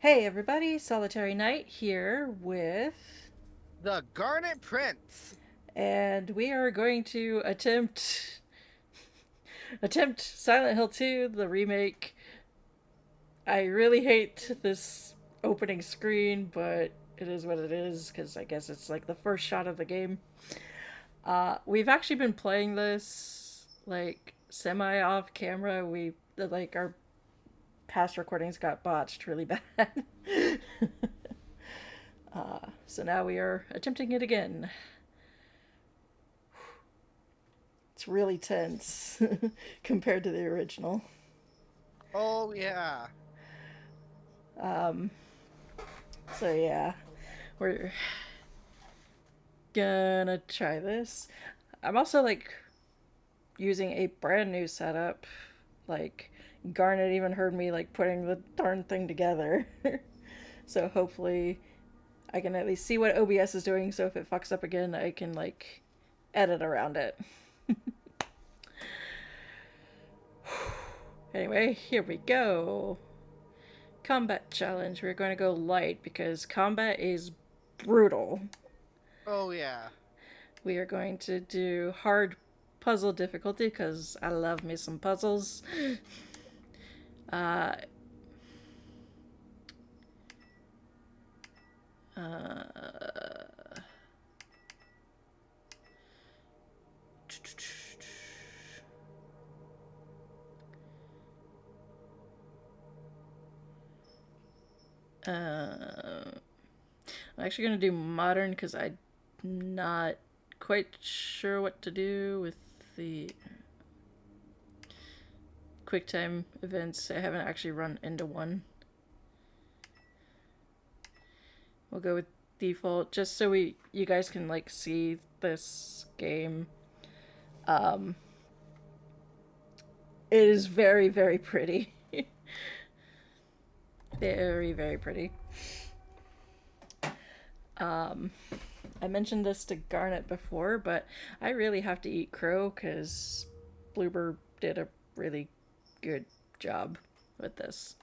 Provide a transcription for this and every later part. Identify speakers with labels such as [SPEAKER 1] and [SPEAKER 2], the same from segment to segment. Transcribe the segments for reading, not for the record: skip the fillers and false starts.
[SPEAKER 1] Hey everybody, Solitary Knight here with,
[SPEAKER 2] The Garnet Prince.
[SPEAKER 1] and we are going to attempt Silent Hill 2, the remake. I really hate this opening screen, but it is what it is because I guess it's like the first shot of the game. We've actually been playing this like semi off camera. We like our past recordings got botched really bad. So now we are attempting it again. It's really tense compared to the original.
[SPEAKER 2] Oh yeah.
[SPEAKER 1] So yeah, we're gonna try this. I'm also like using a brand new setup. Like Garnet even heard me like putting the darn thing together. So hopefully I can at least see what OBS is doing, so if it fucks up again, I can like edit around it. Anyway, here we go. Combat challenge. We're going to go light because combat is brutal.
[SPEAKER 2] Oh yeah.
[SPEAKER 1] We are going to do hard puzzle difficulty because I love me some puzzles. Uh, I'm actually going to do modern because I'm not quite sure what to do with the quick time events. I haven't actually run into one. We'll go with default just so you guys can like see this game. It is very pretty. Very pretty. I mentioned this to Garnet before, but I really have to eat crow because Bloober did a really good job with this.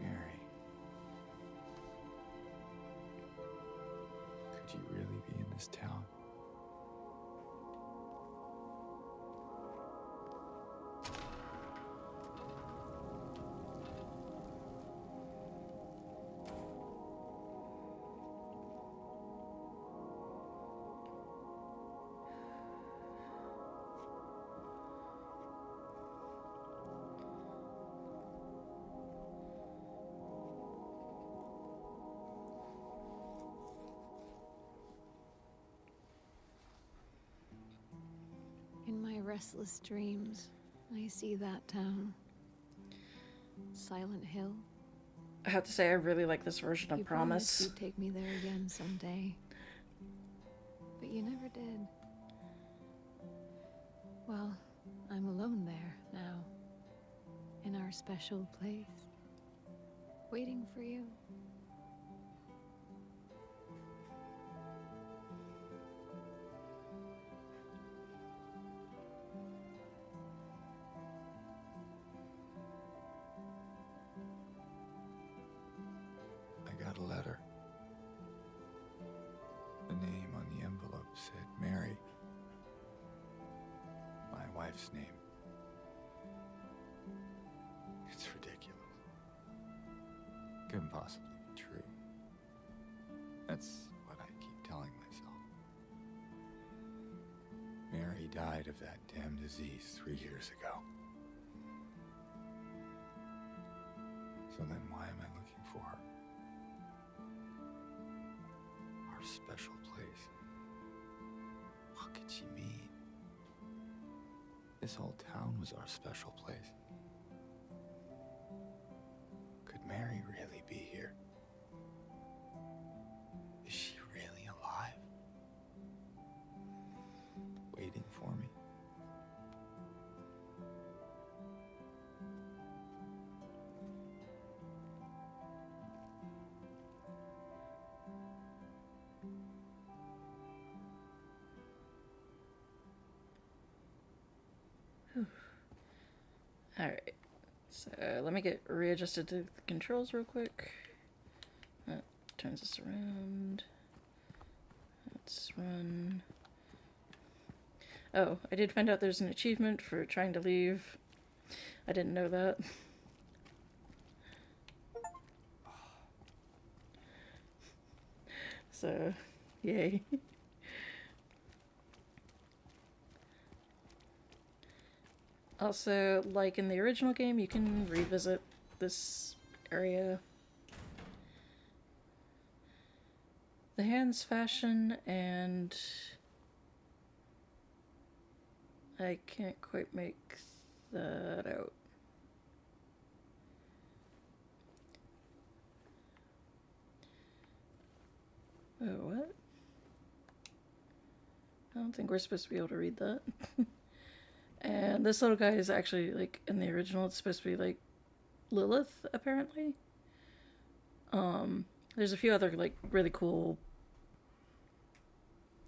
[SPEAKER 3] Mary, could you really be in this town?
[SPEAKER 4] In my restless dreams, I see that town. Silent Hill.
[SPEAKER 1] I have to say, I really like this version of
[SPEAKER 4] You promised
[SPEAKER 1] Promise.
[SPEAKER 4] you'd take me there again someday. But you never did. Well, I'm alone there now. In our special place. Waiting for you.
[SPEAKER 3] wife's name. It's ridiculous. Couldn't possibly be true. That's what I keep telling myself. Mary died of that damn disease 3 years ago. So then why am I looking for her? Our special place. What could she mean? This whole town was our special place. Could Mary really be here? Is she really alive? Waiting for me?
[SPEAKER 1] Alright. So let me get readjusted to the controls real quick. That turns us around. Let's run. Oh, I did find out there's an achievement for trying to leave. I didn't know that. So, yay. Also, like in the original game, you can revisit this area. The hands fashion, and I can't quite make that out. Oh, what? I don't think we're supposed to be able to read that. And this little guy is actually, like, in the original, it's supposed to be, like, Lilith, apparently. There's a few other, like, really cool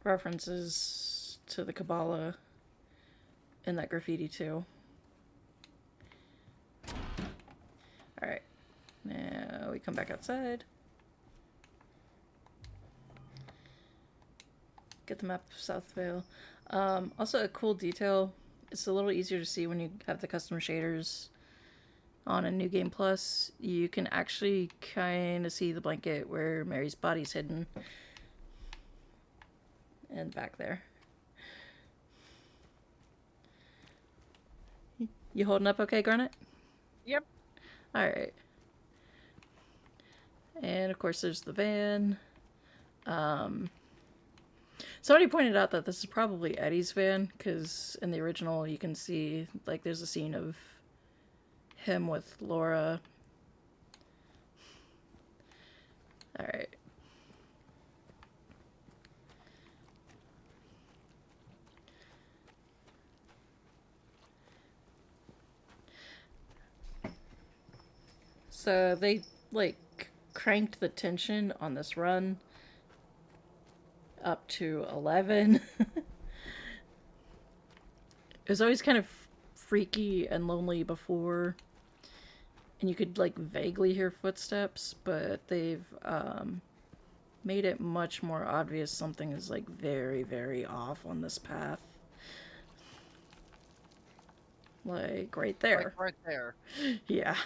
[SPEAKER 1] references to the Kabbalah in that graffiti, too. Alright. Now we come back outside. Get the map of South Vale. Also, a cool detail. It's a little easier to see when you have the custom shaders on a New Game Plus. You can actually kind of see the blanket where Mary's body's hidden. And back there. You holding up okay, Garnet?
[SPEAKER 2] Yep.
[SPEAKER 1] Alright. And of course there's the van. Somebody pointed out that this is probably Eddie's van, because in the original you can see, like, there's a scene of him with Laura. Alright. So they, like, cranked the tension on this run up to 11. It was always kind of freaky and lonely before, and you could, like, vaguely hear footsteps, but they've made it much more obvious something is, like, very, very off on this path. Like, right there.
[SPEAKER 2] Like right there.
[SPEAKER 1] Yeah.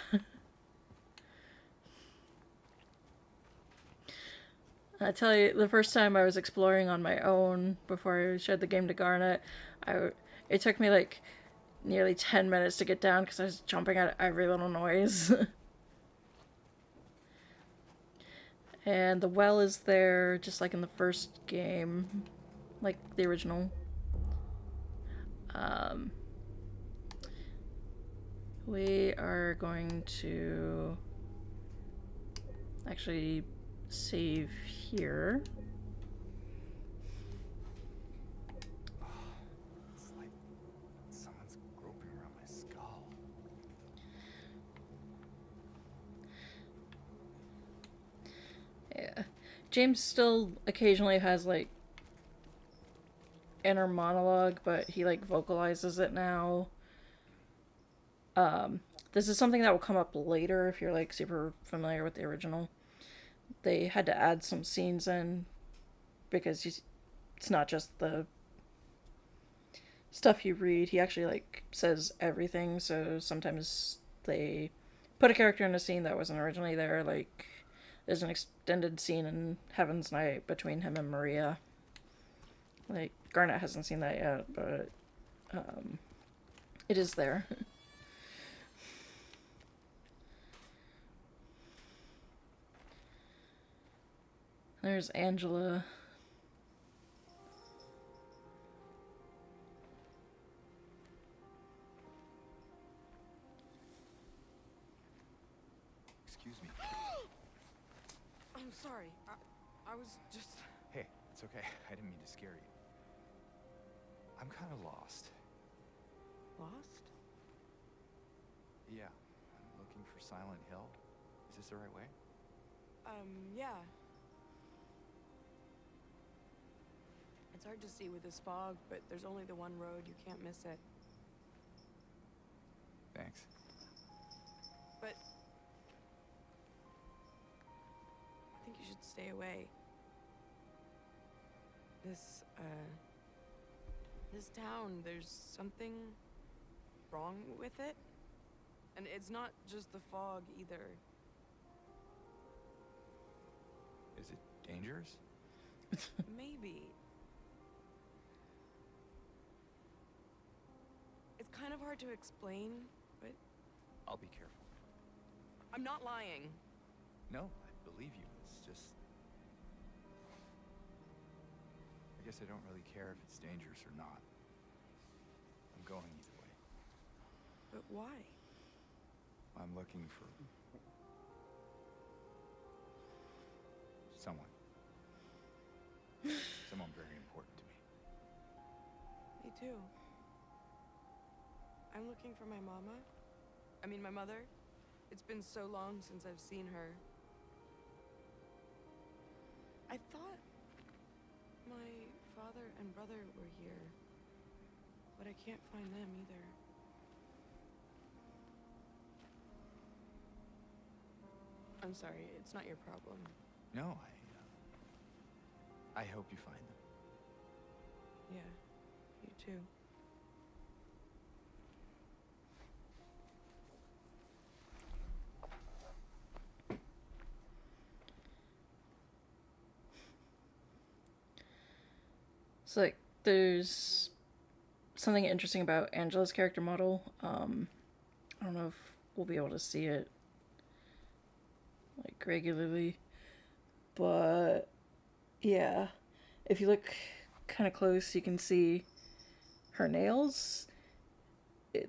[SPEAKER 1] I tell you, the first time I was exploring on my own before I showed the game to Garnet, it took me like nearly 10 minutes to get down because I was jumping at every little noise. And the well is there, just like in the first game, like the original. We are going to actually save here.
[SPEAKER 3] It's like someone's groping around my skull.
[SPEAKER 1] Yeah. James still occasionally has, like, inner monologue, but he, like, vocalizes it now. This is something that will come up later if you're, like, super familiar with the original. They had to add some scenes in because it's not just the stuff you read, he actually like says everything. So sometimes they put a character in a scene that wasn't originally there. Like there's an extended scene in Heaven's Night between him and Maria. Like Garnet hasn't seen that yet, but it is there. There's Angela.
[SPEAKER 3] Excuse me.
[SPEAKER 5] I'm sorry. I was just...
[SPEAKER 3] Hey, it's okay. I didn't mean to scare you. I'm kind of lost.
[SPEAKER 5] Lost?
[SPEAKER 3] Yeah, I'm looking for Silent Hill. Is this the right way?
[SPEAKER 5] Yeah. It's hard to see with this fog, but there's only the one road. You can't miss it.
[SPEAKER 3] Thanks.
[SPEAKER 5] But... I think you should stay away. This town, there's something wrong with it. And it's not just the fog, either.
[SPEAKER 3] Is it dangerous?
[SPEAKER 5] Maybe. It's kind of hard to explain, but
[SPEAKER 3] I'll be careful.
[SPEAKER 5] I'm not lying.
[SPEAKER 3] No, I believe you. It's just... I guess I don't really care if it's dangerous or not. I'm going either way.
[SPEAKER 5] But why?
[SPEAKER 3] I'm looking for... someone. Someone very important to me.
[SPEAKER 5] Me too. I'm looking for my mama. I mean, my mother. It's been so long since I've seen her. I thought my father and brother were here, but I can't find them either. I'm sorry, it's not your problem.
[SPEAKER 3] No, I hope you find them.
[SPEAKER 5] Yeah, you too.
[SPEAKER 1] It's like there's something interesting about Angela's character model. I don't know if we'll be able to see it like regularly, but yeah, if you look kind of close, you can see her nails.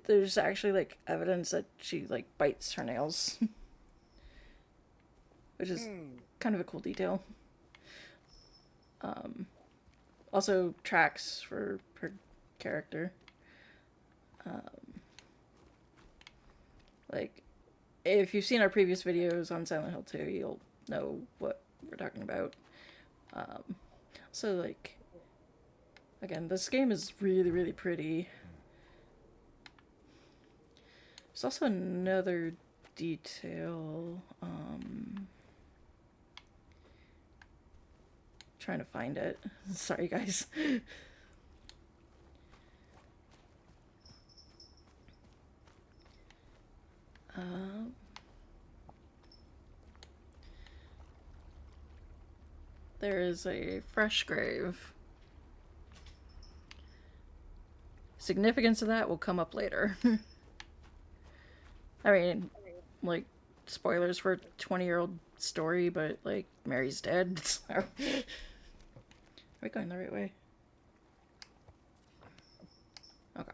[SPEAKER 1] There's actually like evidence that she like bites her nails, which is kind of a cool detail. Also tracks for her character. Like, if you've seen our previous videos on Silent Hill 2, you'll know what we're talking about. So, like, again, this game is really, really pretty. There's also another detail. Trying to find it. Sorry, guys. There is a fresh grave. Significance of that will come up later. I mean, like, spoilers for a 20-year-old story, but, like, Mary's dead. So. Are we going the right way? Okay.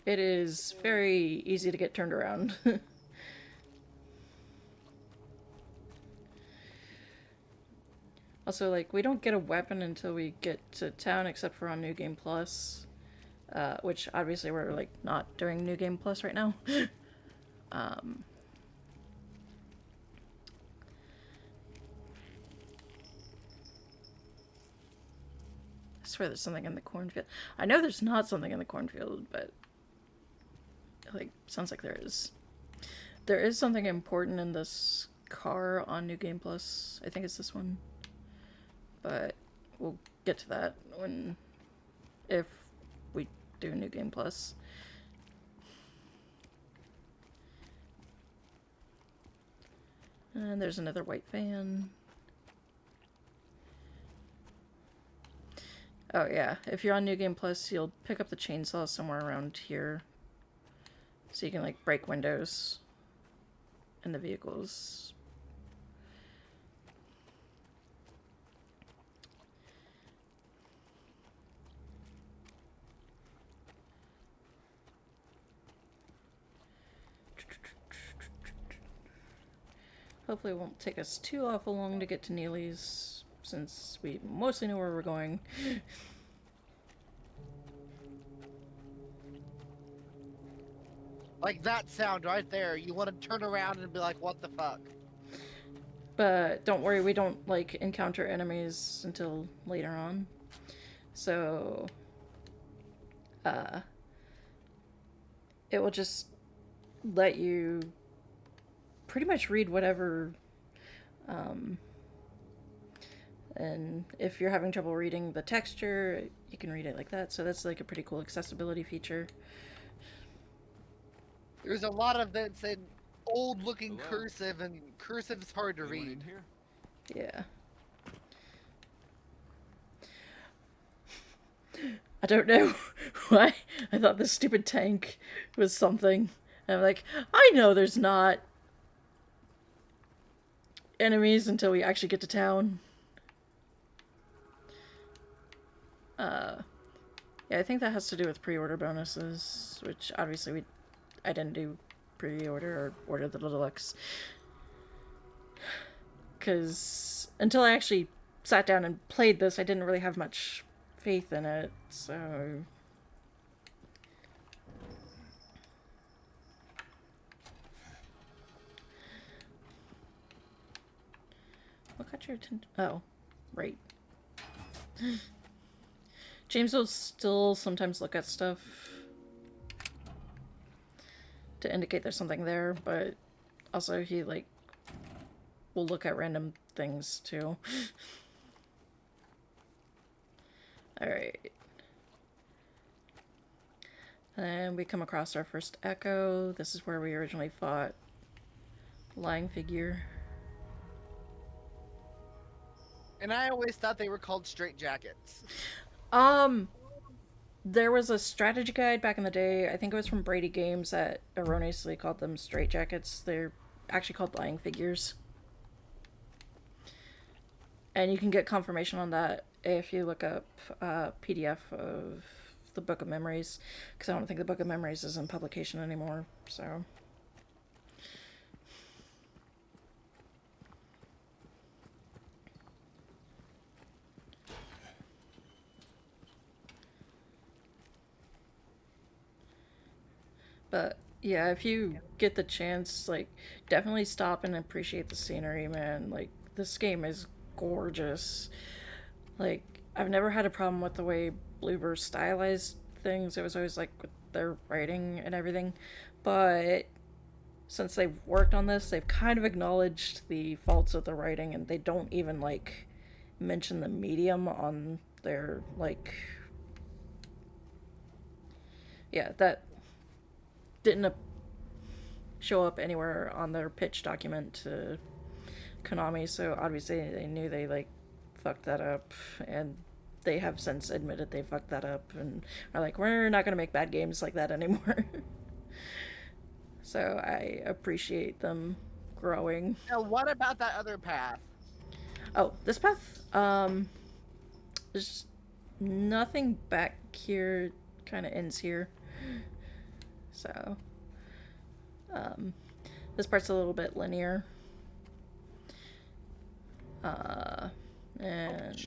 [SPEAKER 1] It is very easy to get turned around. Also, like, we don't get a weapon until we get to town, except for on New Game Plus. Which, obviously, we're, like, not doing New Game Plus right now. I swear there's something in the cornfield. I know there's not something in the cornfield, but... like, sounds like there is. There is something important in this car on New Game Plus. I think it's this one. but we'll get to that when if we do New Game Plus. And there's another white fan. Oh yeah, if you're on New Game Plus, you'll pick up the chainsaw somewhere around here. So you can like break windows in the vehicles. Hopefully it won't take us too awful long to get to Neely's, since we mostly know where we're going.
[SPEAKER 2] Like that sound right there. You want to turn around and be like, what the fuck?
[SPEAKER 1] But don't worry, we don't, like, encounter enemies until later on. So, it will just let you pretty much read whatever, and if you're having trouble reading the texture, you can read it like that. So that's like a pretty cool accessibility feature.
[SPEAKER 2] There's a lot of that's in old-looking
[SPEAKER 3] Hello?
[SPEAKER 2] cursive, and cursive's hard to
[SPEAKER 3] Anyone
[SPEAKER 2] read.
[SPEAKER 3] in here?
[SPEAKER 1] Yeah. I don't know why I thought this stupid tank was something. And I'm like, I know there's not enemies until we actually get to town. Yeah, I think that has to do with pre-order bonuses, which obviously I didn't do pre-order or order the deluxe. Because until I actually sat down and played this, I didn't really have much faith in it, so... What got your attention? Oh, right. James will still sometimes look at stuff to indicate there's something there, but also he, like, will look at random things, too. Alright. And we come across our first echo. This is where we originally fought Lying Figure.
[SPEAKER 2] And I always thought they were called straight jackets.
[SPEAKER 1] There was a strategy guide back in the day, I think it was from Brady Games, that erroneously called them straitjackets. They're actually called Lying Figures. And you can get confirmation on that if you look up PDF of the Book of Memories, because I don't think the Book of Memories is in publication anymore, so... But yeah, if you get the chance, like, definitely stop and appreciate the scenery, man. Like, this game is gorgeous. Like, I've never had a problem with the way Bloober stylized things. It was always like with their writing and everything. But since they've worked on this, they've kind of acknowledged the faults of the writing, and they don't even, like, mention the medium on their, like... Yeah, that didn't show up anywhere on their pitch document to Konami, so obviously they knew they, like, fucked that up, and they have since admitted they fucked that up, and are like, we're not gonna make bad games like that anymore. So I appreciate them growing.
[SPEAKER 2] Now, what about that other path?
[SPEAKER 1] Oh, this path? There's nothing back here, kind of ends here. So, this part's a little bit linear. And...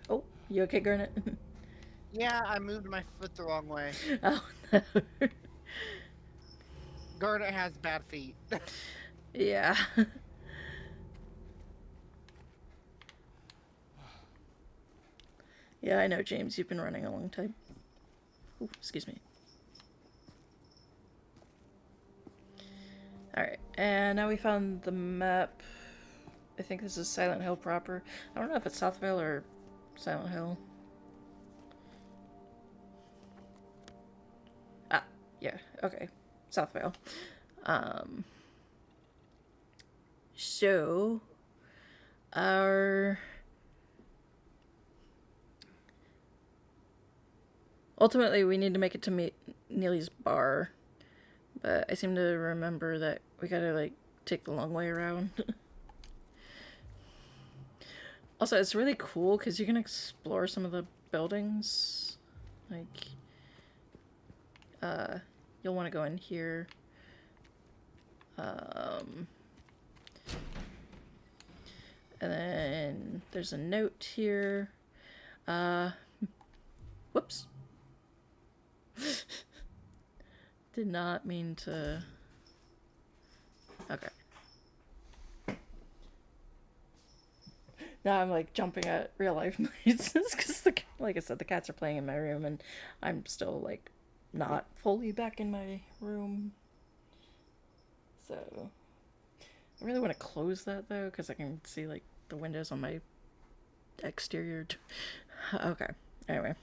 [SPEAKER 1] Oh, you okay, Garnet?
[SPEAKER 2] Yeah, I moved my foot the wrong way.
[SPEAKER 1] Oh, no.
[SPEAKER 2] Garnet has bad feet.
[SPEAKER 1] Yeah. Yeah, I know, James. You've been running a long time. Ooh, excuse me. Alright, and now we found the map. I think this is Silent Hill proper. I don't know if it's Southville or Silent Hill. Ah, yeah, okay. Southvale. Um, so, our... Ultimately, we need to make it to meet Neely's bar. But I seem to remember that we gotta, like, take the long way around. Also, it's really cool because you can explore some of the buildings. Like, you'll want to go in here. And then there's a note here. Whoops. Did not mean to... Okay. Now I'm like jumping at real life noises because, like I said, the cats are playing in my room and I'm still like not fully back in my room. So I really want to close that though because I can see like the windows on my exterior. Okay. Anyway.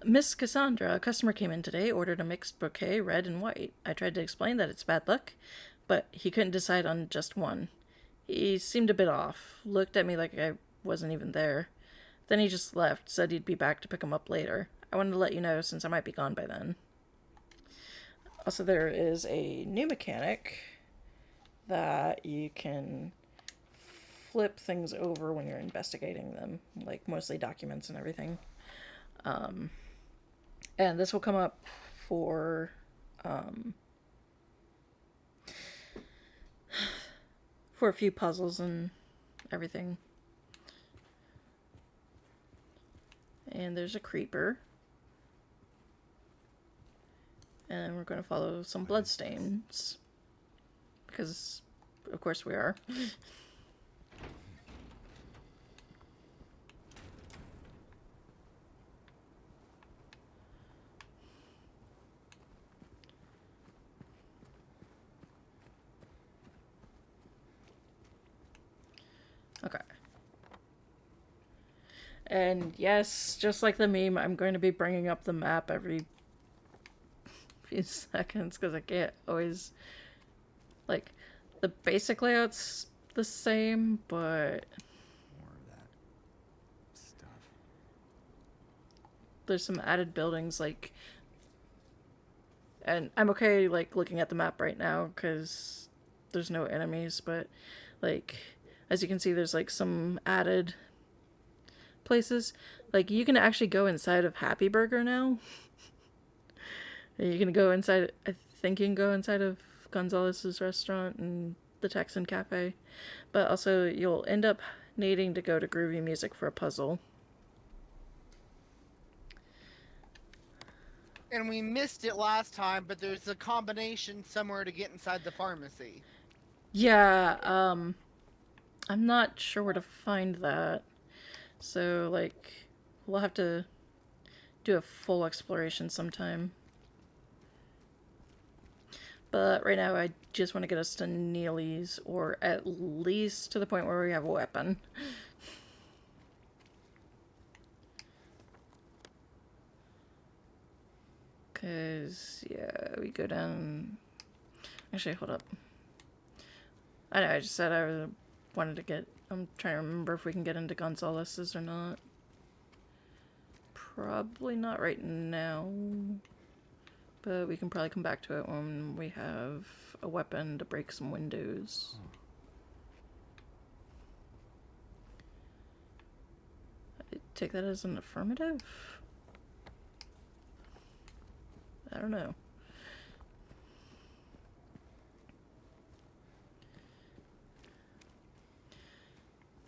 [SPEAKER 1] Miss Cassandra, a customer came in today, ordered a mixed bouquet, red and white. I tried to explain that it's bad luck, but he couldn't decide on just one. He seemed a bit off, looked at me like I wasn't even there. Then he just left, said he'd be back to pick him up later. I wanted to let you know since I might be gone by then. Also, there is a new mechanic that you can flip things over when you're investigating them, like mostly documents and everything. And this will come up for a few puzzles and everything. And there's a creeper. And we're going to follow some bloodstains. Because, of course, we are. Okay. And yes, just like the meme, I'm going to be bringing up the map every few seconds because I can't always... Like, the basic layout's the same, but...
[SPEAKER 3] More of that stuff.
[SPEAKER 1] There's some added buildings, like... And I'm okay, like, looking at the map right now because there's no enemies, but, like, as you can see, there's, like, some added places. Like, you can actually go inside of Happy Burger now. You can go inside, I think you can go inside of Gonzalez's restaurant and the Texan Cafe. But also, you'll end up needing to go to Groovy Music for a puzzle.
[SPEAKER 2] And we missed it last time, but there's a combination somewhere to get inside the pharmacy.
[SPEAKER 1] Yeah, I'm not sure where to find that. So, like, we'll have to do a full exploration sometime. But right now, I just want to get us to Neely's, or at least to the point where we have a weapon. Because, yeah, we go down... Actually, hold up. I know, I just said I wanted to get... I'm trying to remember if we can get into Gonzalez's or not. Probably not right now. But we can probably come back to it when we have a weapon to break some windows. I take that as an affirmative? I don't know.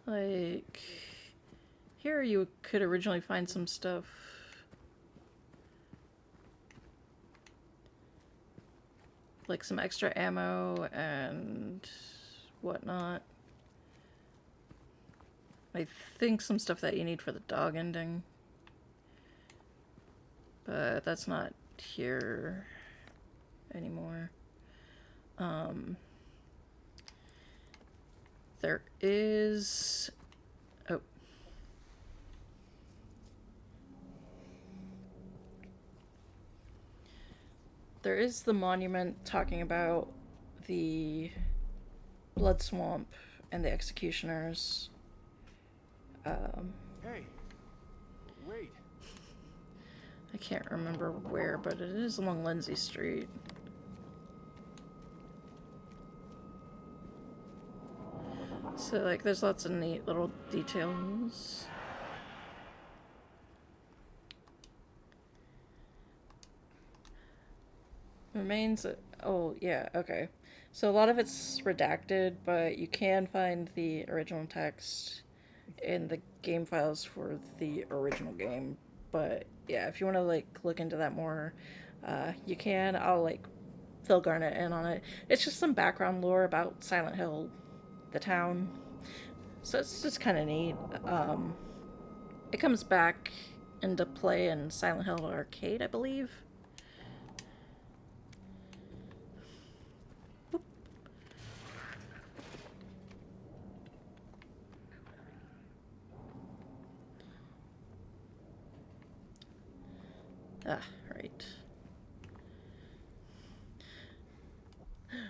[SPEAKER 1] Like, here you could originally find some stuff. Like some extra ammo and whatnot. I think some stuff that you need for the dog ending. But that's not here anymore. There is there is the monument talking about the blood swamp and the executioners.
[SPEAKER 3] Hey, wait.
[SPEAKER 1] I can't remember where, but it is along Lindsay Street. So, like, there's lots of neat little details. Remains. Oh, yeah, okay. So, a lot of it's redacted, but you can find the original text in the game files for the original game. But, yeah, if you want to, like, look into that more, you can. I'll, like, fill Garnet in on it. It's just some background lore about Silent Hill, the town. So it's just kind of neat. It comes back into play in Silent Hill Arcade, I believe. Whoop. Ah, right.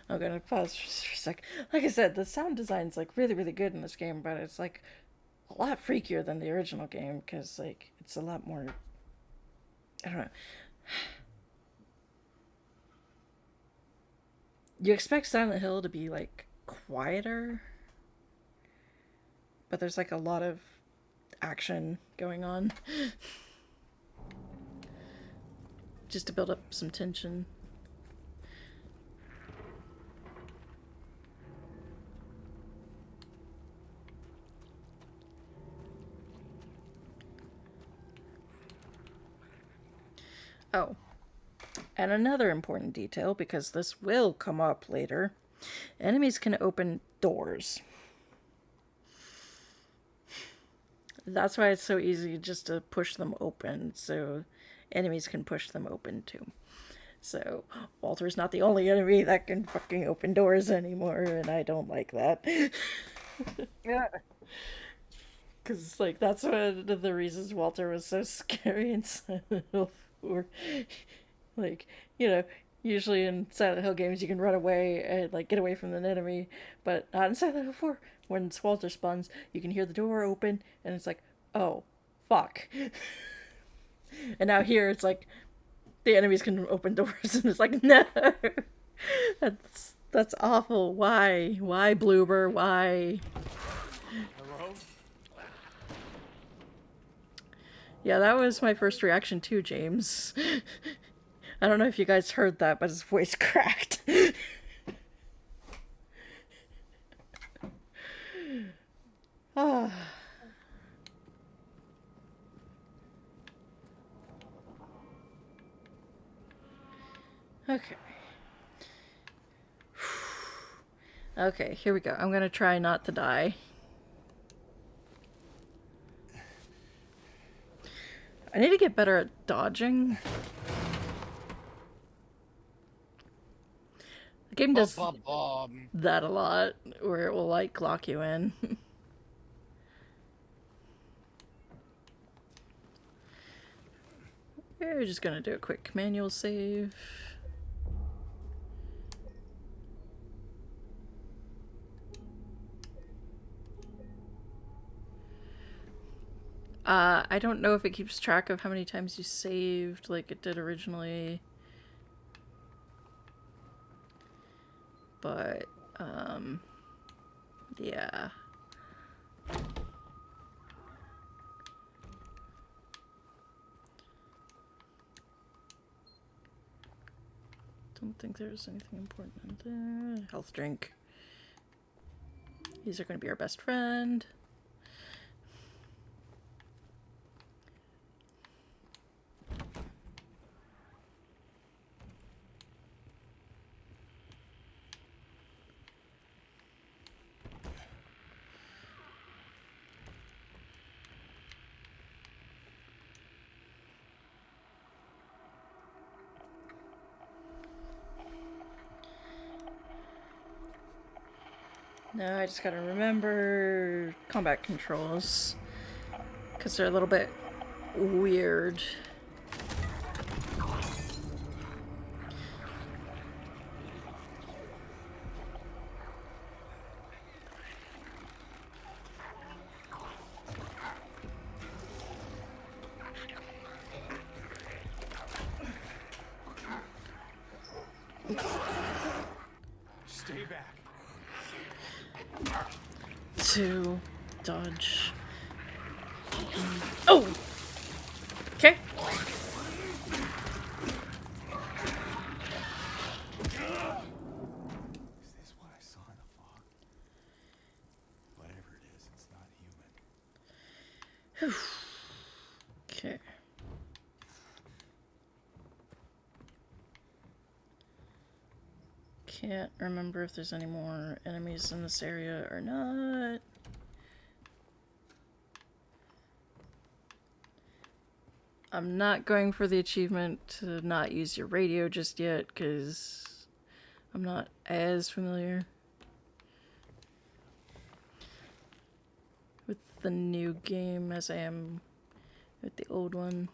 [SPEAKER 1] I'm gonna pause for a sec. Like I said, the sound design's like really, really good in this game, but it's like a lot freakier than the original game because like it's a lot more. I don't know. You expect Silent Hill to be like quieter, but there's like a lot of action going on just to build up some tension. Oh, and another important detail, because this will come up later, enemies can open doors. That's why it's so easy just to push them open, so enemies can push them open too. So, Walter's not the only enemy that can fucking open doors anymore, and I don't like that.
[SPEAKER 2] Yeah.
[SPEAKER 1] Because, like, that's one of the reasons Walter was so scary in Silent Hill 4. Like, you know, usually in Silent Hill games you can run away and, like, get away from an enemy, but not in Silent Hill 4. When Walter spawns, you can hear the door open, and it's like, oh, fuck. And now here it's like, the enemies can open doors, and it's like, no! That's awful. Why? Why, Bloober? Why?
[SPEAKER 3] Hello?
[SPEAKER 1] Yeah, that was my first reaction too, James. I don't know if you guys heard that, but his voice cracked. Ah. Okay. Okay, here we go. I'm gonna try not to die. I need to get better at dodging. The game does that a lot, where it will, like, lock you in. We're just gonna do a quick manual save. I don't know if it keeps track of how many times you saved like it did originally. But, yeah. Don't think there's anything important in there. Health drink. These are going to be our best friend. No, I just gotta remember combat controls, because they're a little bit weird.
[SPEAKER 3] Stay back.
[SPEAKER 1] To dodge. Oh! Okay.
[SPEAKER 3] Is this what I saw in the fog? Whatever it is, it's not human.
[SPEAKER 1] Okay. Can't remember if there's any more enemies in this area or not. I'm not going for the achievement to not use your radio just yet, because I'm not as familiar with the new game as I am with the old one.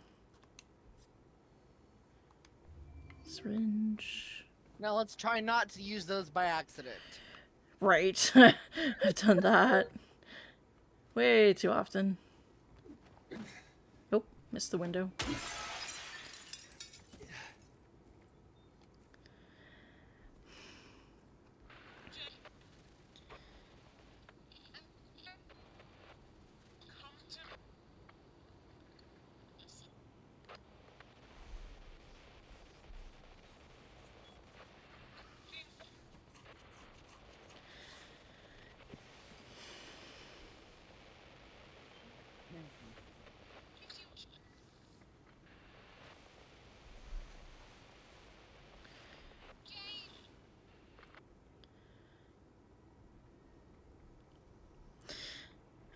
[SPEAKER 1] Syringe.
[SPEAKER 2] Now let's try not to use those by accident.
[SPEAKER 1] Right. I've done that way too often. Oh, missed the window.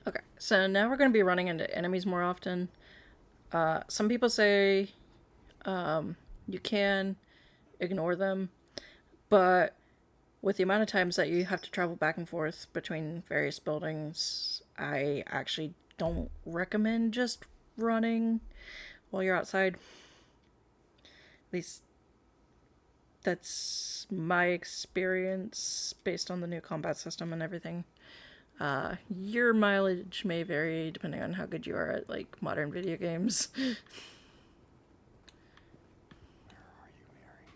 [SPEAKER 1] Okay, so now we're going to be running into enemies more often. Some people say you can ignore them, but with the amount of times that you have to travel back and forth between various buildings, I actually don't recommend just running while you're outside. At least that's my experience based on the new combat system and everything. Your mileage may vary depending on how good you are at, like, modern video games.
[SPEAKER 3] Where are you, Mary?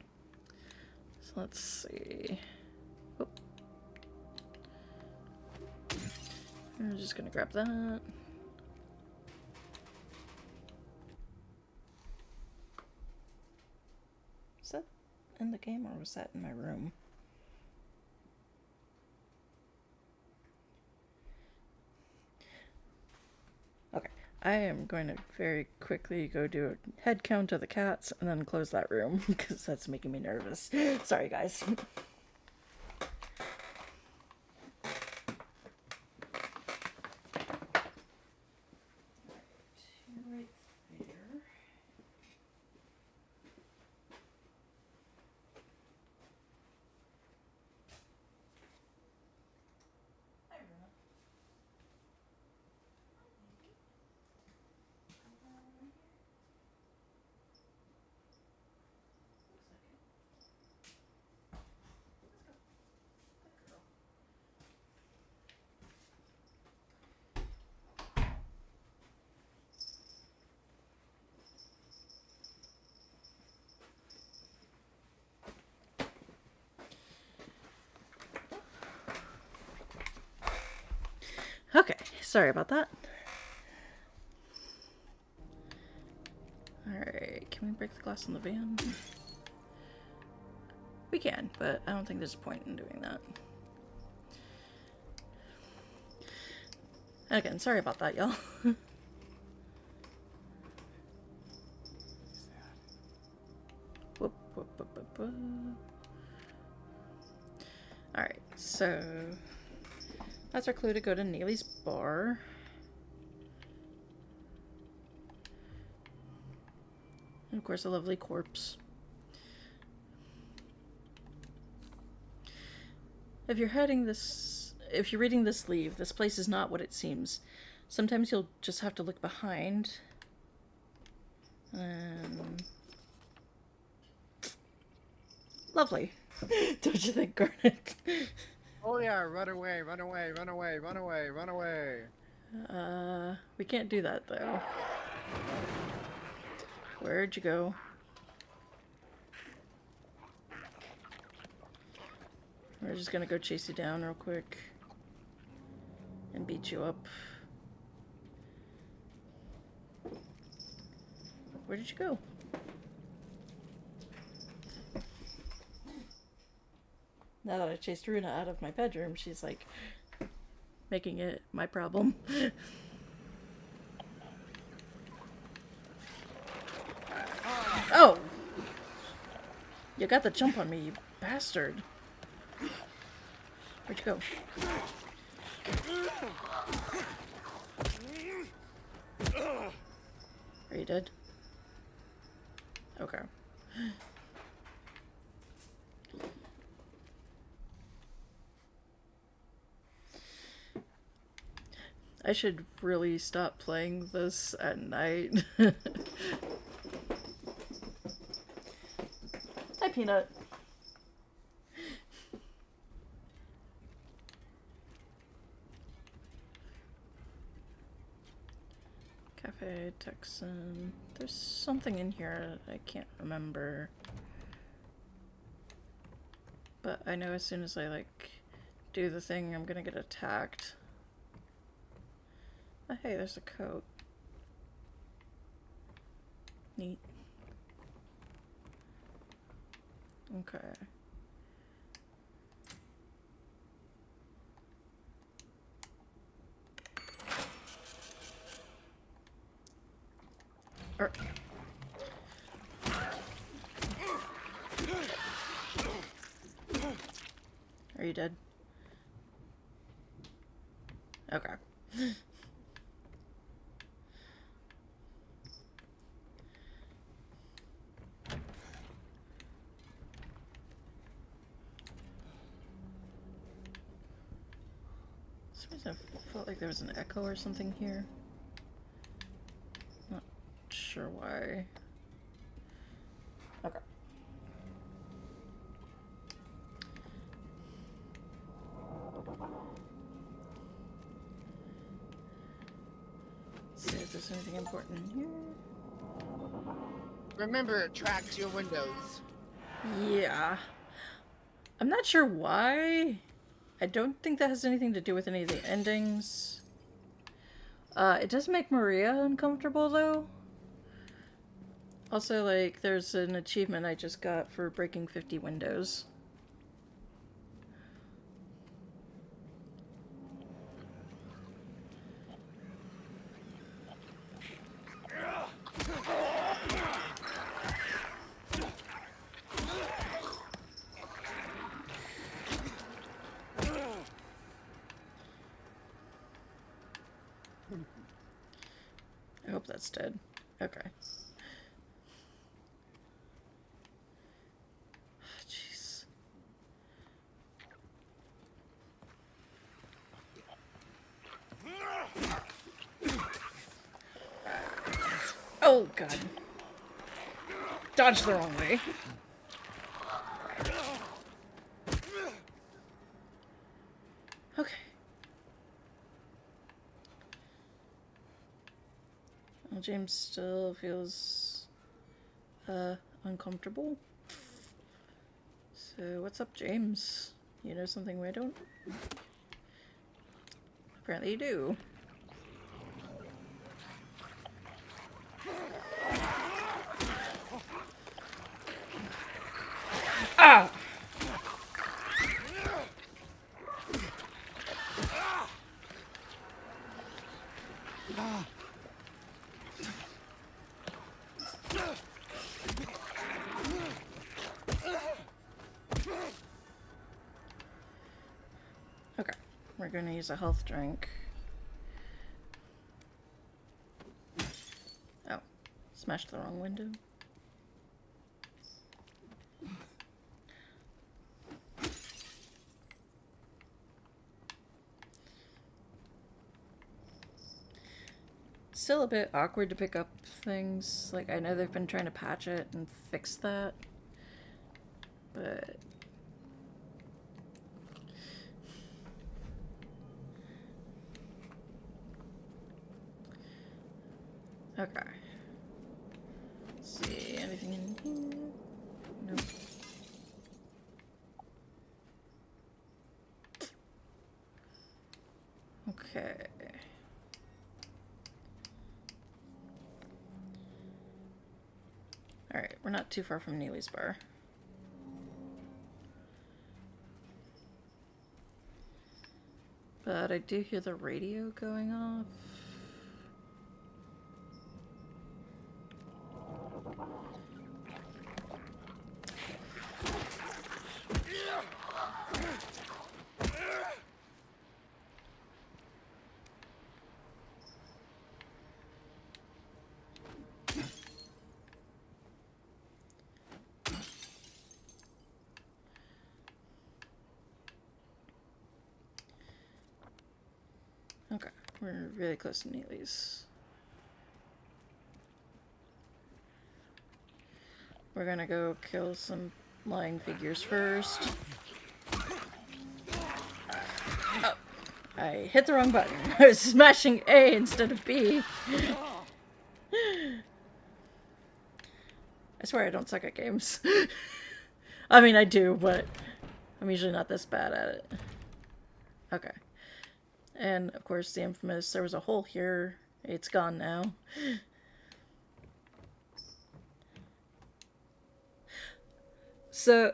[SPEAKER 1] So let's see. Oh. I'm just gonna grab that. Was that in the game or was that in my room? Okay, I am going to very quickly go do a head count of the cats and then close that room because that's making me nervous. Sorry, guys. Right there. Okay, sorry about that. Alright, can we break the glass in the van? We can, but I don't think there's a point in doing that. Again, sorry about that, y'all. Whoop, whoop, whoop, whoop, whoop. Alright, so that's our clue to go to Neely's bar. And of course, a lovely corpse. If you're reading this sleeve, this place is not what it seems. Sometimes you'll just have to look behind. Lovely. Don't you think, Garnet?
[SPEAKER 2] Oh yeah, run away, run away, run away, run away, run away.
[SPEAKER 1] We can't do that, though. Where'd you go? We're just gonna go chase you down real quick and beat you up. Where did you go? Now that I chased Runa out of my bedroom, she's like making it my problem. Oh! You got the jump on me, you bastard. Where'd you go? Are you dead? Okay. I should really stop playing this at night. Hi, Peanut. Cafe Texan. There's something in here I can't remember. But I know as soon as I, like, do the thing, I'm gonna get attacked. Oh, hey, there's a coat. Neat. Okay. Are you dead? Okay. I felt like there was an echo or something here. Not sure why. Okay. Let's see if there's anything important in here.
[SPEAKER 2] Remember, it tracks your windows.
[SPEAKER 1] Yeah. I'm not sure why. I don't think that has anything to do with any of the endings. It does make Maria uncomfortable, though. Also, like, there's an achievement I just got for breaking 50 windows. I hope that's dead. Okay. Jeez. Oh, God. Dodged the wrong way. Okay. Well, James still feels uncomfortable. So what's up, James? You know something we don't? Apparently you do. Ah! Okay, we're gonna use a health drink. Oh, smashed the wrong window. Still a bit awkward to pick up things. Like, I know they've been trying to patch it and fix that, but okay. Let's see, anything in here? Nope. Okay. Alright, we're not too far from Neely's bar. But I do hear the radio going off. Okay, we're really close to Neely's. We're gonna go kill some lying figures first. Oh, I hit the wrong button. I was smashing A instead of B. I swear I don't suck at games. I mean, I do, but I'm usually not this bad at it. Okay. And, of course, the infamous, there was a hole here. It's gone now. So,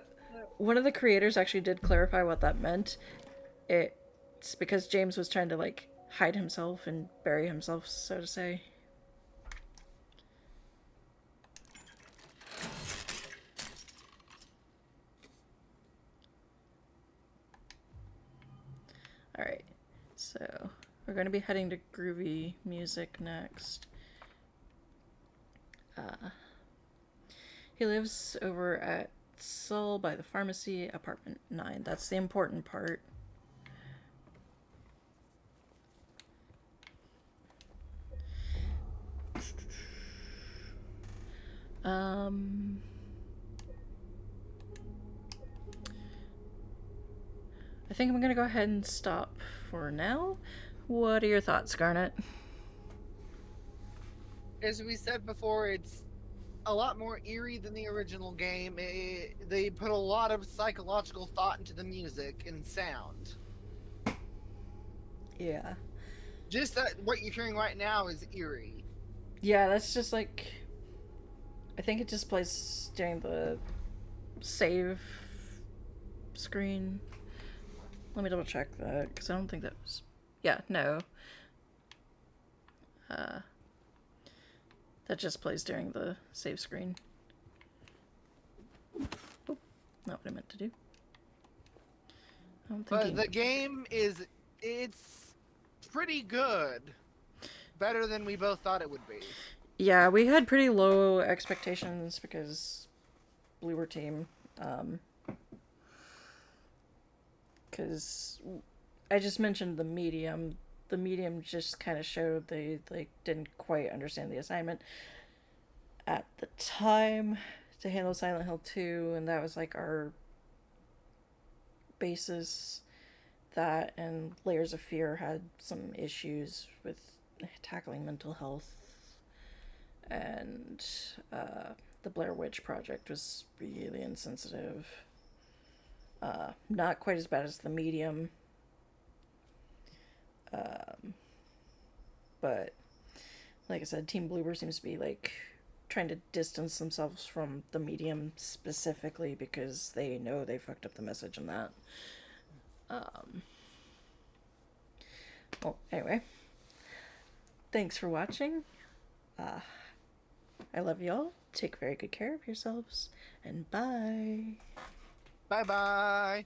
[SPEAKER 1] one of the creators actually did clarify what that meant. It's because James was trying to, like, hide himself and bury himself, so to say. Alright, so we're going to be heading to groovy music next. He lives over at Seoul by the pharmacy, apartment 9. That's the important part. I think I'm gonna go ahead and stop for now. What are your thoughts, Garnet?
[SPEAKER 2] As we said before, it's a lot more eerie than the original game. They put a lot of psychological thought into the music and sound.
[SPEAKER 1] Yeah.
[SPEAKER 2] Just that what you're hearing right now is eerie.
[SPEAKER 1] Yeah, that's just like... I think it just plays during the save screen. Let me double check that, because I don't think that was... Yeah, no. That just plays during the save screen. Oh, not what I meant to do. I'm thinking...
[SPEAKER 2] But the game it's pretty good. Better than we both thought it would be.
[SPEAKER 1] Yeah, we had pretty low expectations because Bluer team. Because I just mentioned the medium. The medium just kind of showed they like didn't quite understand the assignment at the time to handle Silent Hill 2, and that was like our basis. That and Layers of Fear had some issues with tackling mental health, and the Blair Witch Project was really insensitive. Not quite as bad as the medium. But like I said, Team Bloober seems to be like trying to distance themselves from the medium specifically because they know they fucked up the message in that. Well, anyway, thanks for watching. I love y'all. Take very good care of yourselves, and bye.
[SPEAKER 2] Bye bye.